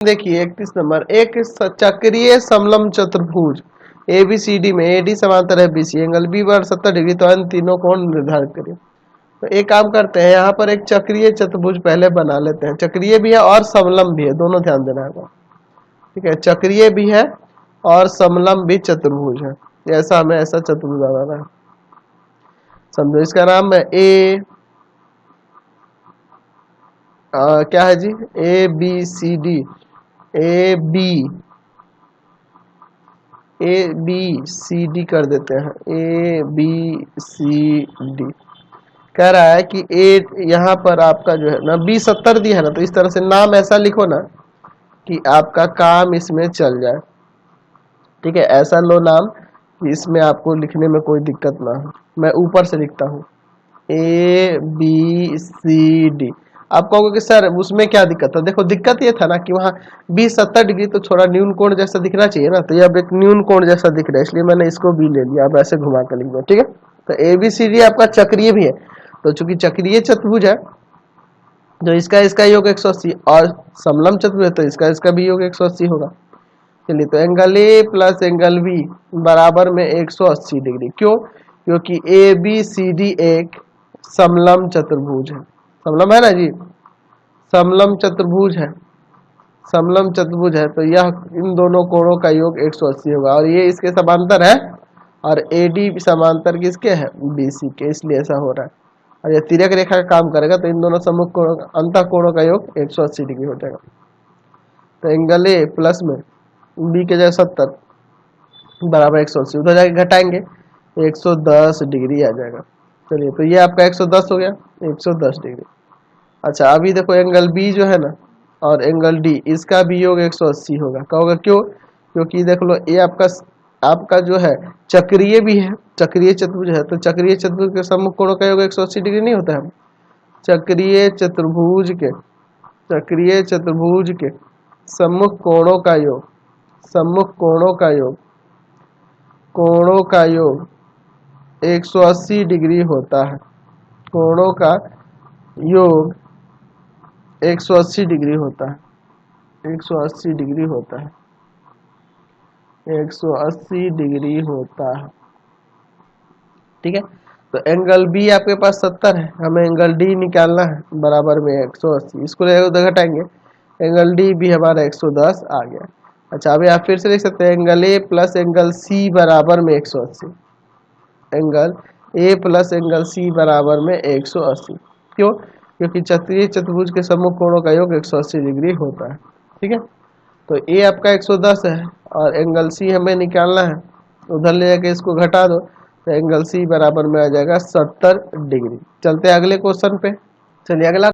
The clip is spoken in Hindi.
देखिए 31 नंबर, एक चक्रीय समलंब चतुर्भुज ABCD में AD समांतर है BC, एंगल B बराबर 70 डिग्री, तो इन तीनों कोण निर्धारित करिए। तो एक काम करते हैं, यहाँ पर एक चक्रीय चतुर्भुज पहले बना लेते हैं। चक्रीय भी है और समलंब भी है, दोनों ध्यान देना है। ठीक है, चक्रीय भी है और समलंब भी चतुर्भुज है। ऐसा हमें ऐसा चतुर्भुज बनाना है, समझो। इसका नाम है क्या है जी, ABCD, ABCD कर देते हैं, ABCD। कह रहा है कि यहाँ पर आपका जो है ना B 70 दिया है ना, तो इस तरह से नाम ऐसा लिखो ना कि आपका काम इसमें चल जाए। ठीक है, ऐसा लो नाम कि इसमें आपको लिखने में कोई दिक्कत ना हो। मैं ऊपर से लिखता हूँ ABCD। आप कहोगे कि सर उसमें क्या दिक्कत था? देखो दिक्कत ये था ना कि वहाँ B 70 डिग्री तो थोड़ा न्यून कोण जैसा दिखना चाहिए ना, तो ये अब एक न्यून कोण जैसा दिख रहा है, इसलिए मैंने इसको B ले लिया। अब ऐसे घुमा कर लिख दो। ठीक है, तो ABCD आपका चक्रीय भी है, तो चूंकि चक्रीय चतुर्भुज है जो इसका योग 180 और समलंब चतुर्भुज है तो इसका भी योग 180 होगा। चलिए, तो angle A plus angle B बराबर में 180 डिग्री। क्यों? क्योंकि ABCD एक समलंब चतुर्भुज है। समलंब है ना जी, समलंब चतुर्भुज है, समलंब चतुर्भुज है, तो यह इन दोनों कोणों का योग 180 होगा। और ये इसके समांतर है और AD समांतर किसके है? BC के, इसलिए ऐसा हो रहा है। और ये तिर्यक रेखा का काम करेगा तो इन दोनों सम्मुख कोणों अंतः कोणों का योग 180 डिग्री हो जाएगा। तो एंगल A प्लस में B के जगह 70 बराबर 180, उधर जाके घटाएंगे 110 डिग्री आ जाएगा। चलिए, तो ये आपका 110 हो गया, 110 डिग्री। अच्छा, अभी देखो एंगल B जो है ना और एंगल D, इसका भी योग 180 होगा। कहोगे क्यों? क्योंकि देख लो ये आपका जो है चक्रीय भी है, चक्रीय चतुर्भुज है, तो चक्रीय चतुर्भुज के सम्मुख कोणों का योग 180 डिग्री नहीं होता है? चक्रीय चतुर्भुज के सम्मुख कोणों का योग, सम्मुख कोणों का योग 180 डिग्री होता है। कोणों का योग 180 डिग्री होता है, 180 डिग्री होता है, 180 डिग्री होता है। ठीक है, तो एंगल B आपके पास 70 है, हमें एंगल D निकालना है बराबर में 180, इसको उधर घटाएंगे, एंगल D भी हमारा 110 आ गया। अच्छा, अभी आप फिर से लिख सकते हैं angle A plus angle C बराबर में 180, angle A plus angle C बराबर में 180। क्यों? क्योंकि चक्रीय चतुर्भुज के सम्मुख कोणों का योग 180 डिग्री होता है। ठीक है, तो A आपका 110 है और एंगल C हमें निकालना है, उधर ले जाके इसको घटा दो तो एंगल C बराबर में आ जाएगा 70 डिग्री। चलते हैं अगले क्वेश्चन पे। चलिए अगला